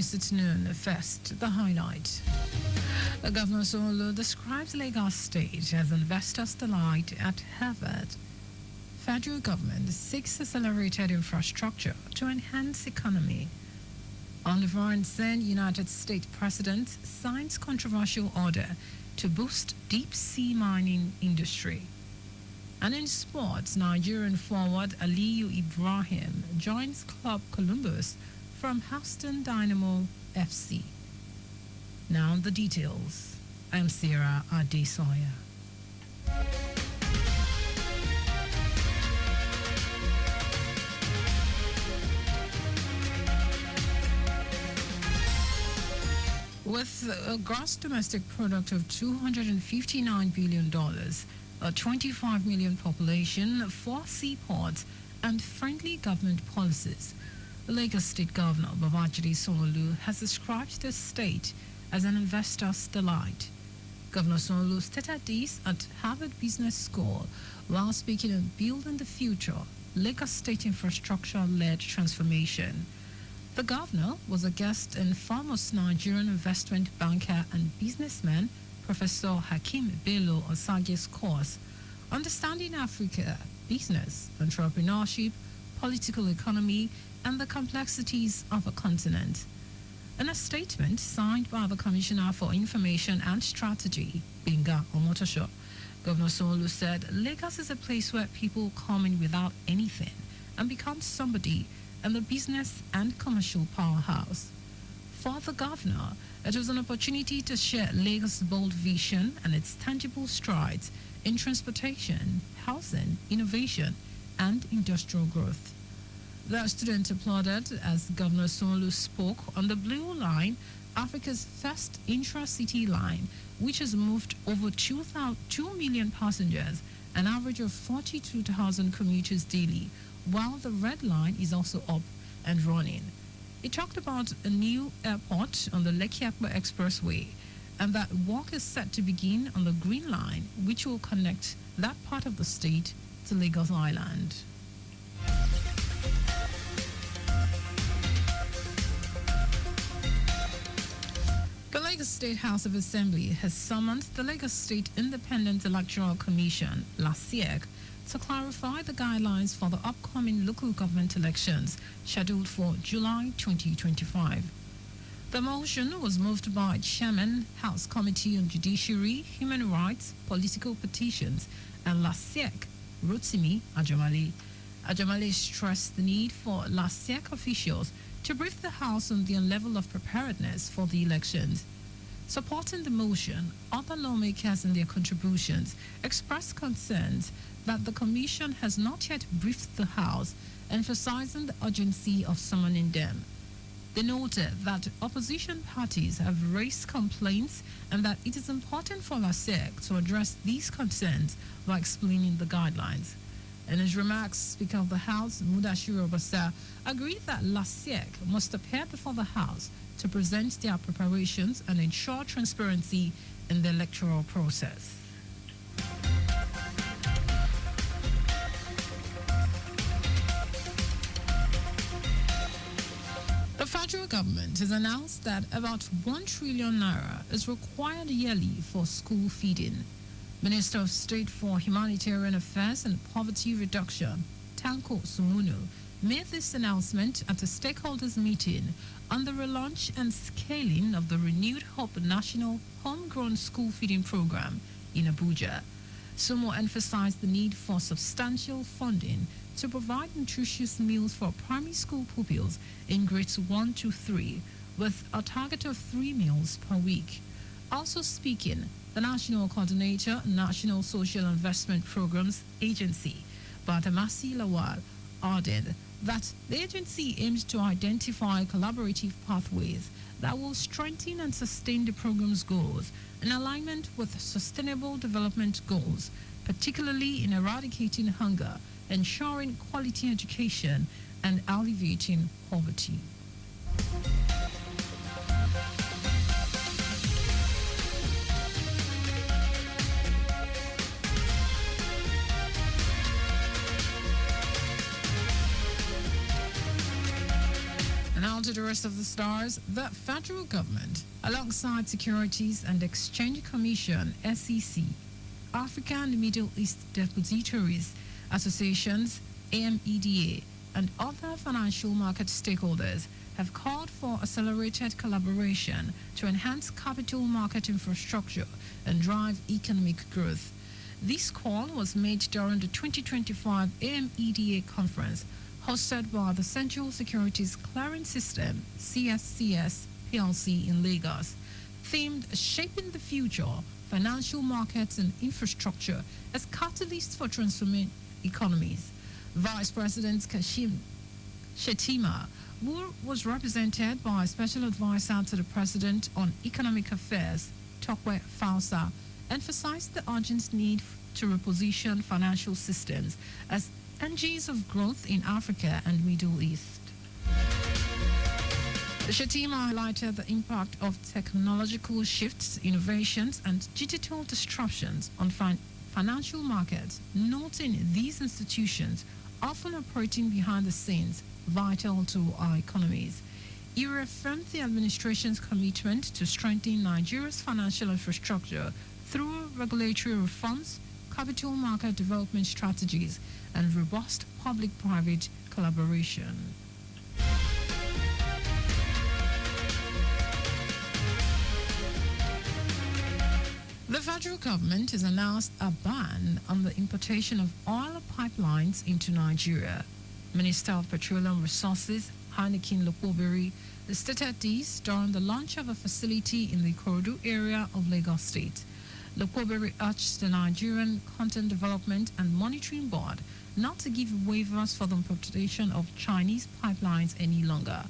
It's noon. First, the highlight. Governor Solo describes Lagos State as investor's delight at Harvard. Federal government seeks accelerated infrastructure to enhance economy. On the foreign scene, United States President signs controversial order to boost deep-sea mining industry. And in sports, Nigerian forward Aliyu Ibrahim joins Club Columbus from Houston Dynamo FC. Now the details. I'm Sarah Adesanya. With a gross domestic product of $259 billion, a 25 million population, 4 seaports, and friendly government policies, the Lagos State Governor Babajide Sanwo-Olu has described the state as an investor's delight. Governor Sanwo-Olu stated this at Harvard Business School while speaking on building the future Lagos State infrastructure-led transformation. The governor was a guest in foremost Nigerian investment banker and businessman Professor Hakeem Bello Osage's course, Understanding Africa, Business, Entrepreneurship, Political Economy, and the Complexities of a Continent. In a statement signed by the Commissioner for Information and Strategy, Binga Omotosho, Governor Sanwo-Olu said Lagos is a place where people come in without anything and become somebody and the business and commercial powerhouse. For the governor, it was an opportunity to share Lagos' bold vision and its tangible strides in transportation, housing, innovation, and industrial growth. The student applauded as Governor Sanwo-Olu spoke on the Blue Line, Africa's first intra-city line, which has moved over 2 million passengers, an average of 42,000 commuters daily, while the Red Line is also up and running. He talked about a new airport on the Lekki-Akpa Expressway, and that work is set to begin on the Green Line, which will connect that part of the state to Lagos Island. The Lagos State House of Assembly has summoned the Lagos State Independent Electoral Commission, LASIEC, to clarify the guidelines for the upcoming local government elections scheduled for July 2025. The motion was moved by Chairman, House Committee on Judiciary, Human Rights, Political Petitions, and LASIEC, Rotimi Ajamale. Ajamale stressed the need for LASIEC officials to brief the House on their level of preparedness for the elections. Supporting the motion, other lawmakers in their contributions expressed concerns that the Commission has not yet briefed the House, emphasizing the urgency of summoning them. They noted that opposition parties have raised complaints and that it is important for LASIEC to address these concerns by explaining the guidelines. In his remarks, Speaker of the House, Mudashiru Obasa, agreed that LASIEC must appear before the House to present their preparations and ensure transparency in the electoral process. The federal government has announced that about 1 trillion naira is required yearly for school feeding. Minister of State for Humanitarian Affairs and Poverty Reduction, Tanko Sumunu, made this announcement at a stakeholders meeting on the relaunch and scaling of the Renewed Hope National Homegrown School Feeding Program in Abuja. Sumo emphasized the need for substantial funding to provide nutritious meals for primary school pupils in grades 1 to 3, with a target of 3 meals per week. Also speaking, the National Coordinator, National Social Investment Programs Agency, Badamasi Lawal, added that the agency aims to identify collaborative pathways that will strengthen and sustain the program's goals in alignment with sustainable development goals, particularly in eradicating hunger, ensuring quality education, and alleviating poverty. to the rest of the stars. The federal government, alongside Securities and Exchange Commission (SEC), Africa and Middle East Depositories Associations (AMEDA), and other financial market stakeholders have called for accelerated collaboration to enhance capital market infrastructure and drive economic growth. This call was made during the 2025 AMEDA conference hosted by the Central Securities Clearing System (CSCS) PLC in Lagos, themed Shaping the Future, Financial Markets and Infrastructure as Catalysts for Transforming Economies. Vice President Kashim Shettima, who was represented by Special Advisor to the President on Economic Affairs, Tokwe Fausa, emphasized the urgent need to reposition financial systems as engines of growth in Africa and Middle East. Shettima highlighted the impact of technological shifts, innovations, and digital disruptions on financial markets, noting these institutions often operating behind the scenes vital to our economies. He reaffirmed the administration's commitment to strengthening Nigeria's financial infrastructure through regulatory reforms, capital market development strategies, and robust public-private collaboration. The federal government has announced a ban on the importation of oil pipelines into Nigeria. Minister of Petroleum Resources, Heineken Lokobiri, stated this during the launch of a facility in the Ikorodu area of Lagos State. Lokobiri urged the Nigerian Content Development and Monitoring Board not to give waivers for the importation of Chinese pipelines any longer.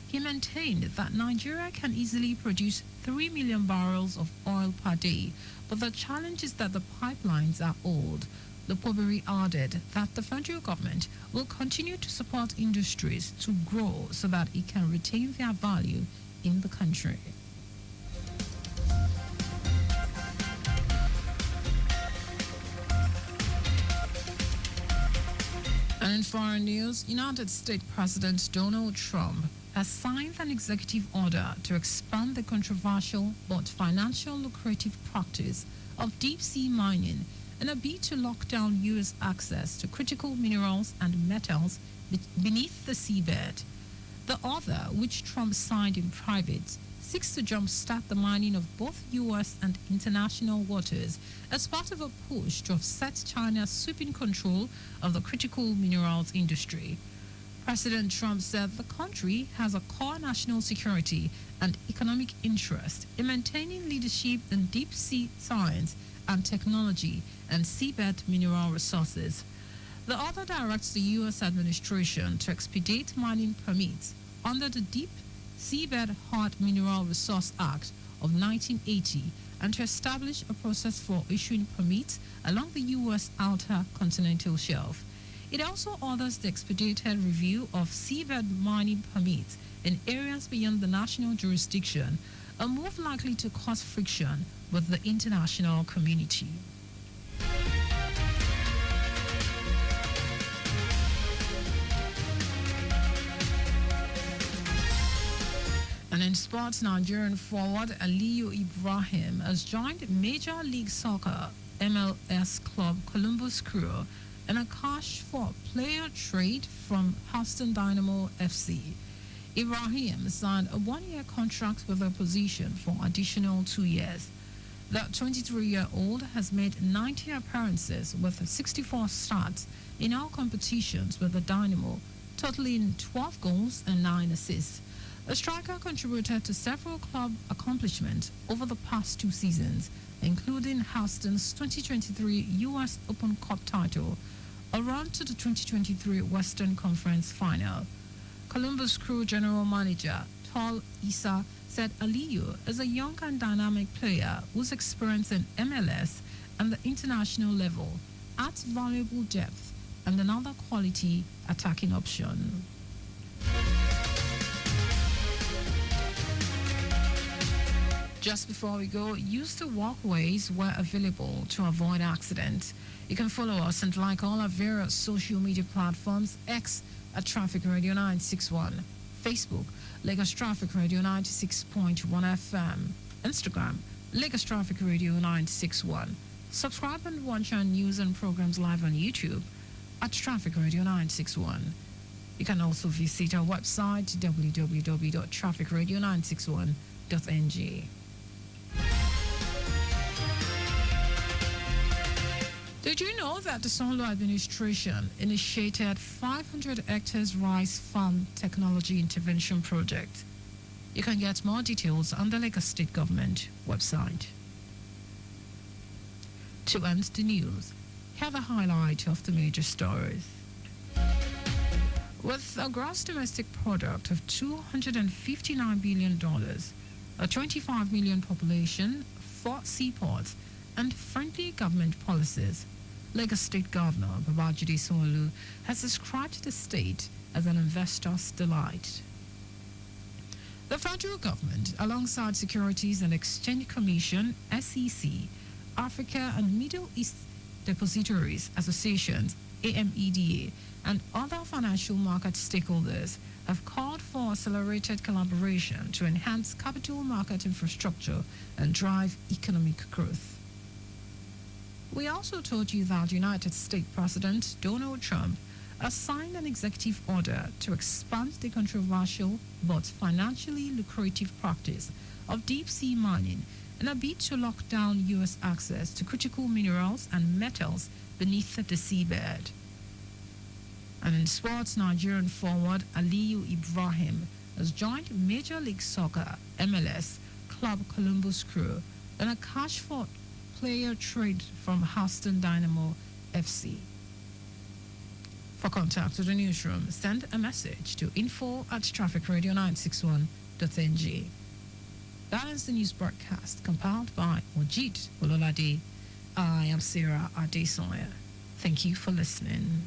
He maintained that Nigeria can easily produce 3 million barrels of oil per day, but the challenge is that the pipelines are old. Lokobiri added that the federal government will continue to support industries to grow so that it can retain their value in the country. And in foreign news, United States President Donald Trump has signed an executive order to expand the controversial but financially lucrative practice of deep-sea mining in a bid to lock down U.S. access to critical minerals and metals beneath the seabed. The order, which Trump signed in private, seeks to jumpstart the mining of both U.S. and international waters as part of a push to offset China's sweeping control of the critical minerals industry. President Trump said the country has a core national security and economic interest in maintaining leadership in deep-sea science and technology and seabed mineral resources. The order directs the U.S. administration to expedite mining permits under the Deep Seabed Hard Mineral Resource Act of 1980 and to establish a process for issuing permits along the U.S. outer continental shelf. It also orders the expedited review of seabed mining permits in areas beyond the national jurisdiction, a move likely to cause friction with the international community. And in sports, Nigerian forward Aliyu Ibrahim has joined Major League Soccer MLS club Columbus Crew in a cash for player trade from Houston Dynamo FC. Ibrahim signed a one-year contract with the position for additional 2 years. The 23-year-old has made 90 appearances with 64 starts in all competitions with the Dynamo, totaling 12 goals and 9 assists. The striker contributed to several club accomplishments over the past 2 seasons, including Houston's 2023 U.S. Open Cup title, a run to the 2023 Western Conference Final. Columbus Crew General Manager Tol Issa said Aliyu is a young and dynamic player whose experience in MLS and the international level adds valuable depth and another quality attacking option. Just before we go, use the walkways where available to avoid accidents. You can follow us and like all our various social media platforms: X at Traffic Radio 961, Facebook Lagos Traffic Radio 96.1 FM. Instagram, Lagos Traffic Radio 961. Subscribe and watch our news and programs live on YouTube at Traffic Radio 961. You can also visit our website www.trafficradio961.ng. Did you know that the Sonlo administration initiated 500 hectares rice farm technology intervention project? You can get more details on the Lagos State Government website. To end the news, have a highlight of the major stories. With a gross domestic product of $259 billion, a 25 million population, 4 seaports, and friendly government policies, Lagos State Governor Babajide Sanwo-Olu has described the state as an investor's delight. The federal government, alongside Securities and Exchange Commission, SEC, Africa and Middle East Depositories Associations, AMEDA, and other financial market stakeholders have called for accelerated collaboration to enhance capital market infrastructure and drive economic growth. We also told you that United States President Donald Trump has signed an executive order to expand the controversial but financially lucrative practice of deep-sea mining in a bid to lock down U.S. access to critical minerals and metals beneath the seabed. And in sports, Nigerian forward Aliyu Ibrahim has joined Major League Soccer MLS club Columbus Crew in a cash-for player trade from Houston Dynamo FC. For contact with the newsroom, send a message to info@trafficradio961.ng. That is the news broadcast compiled by Mojid Ololade. I am Sarah Adesanya. Thank you for listening.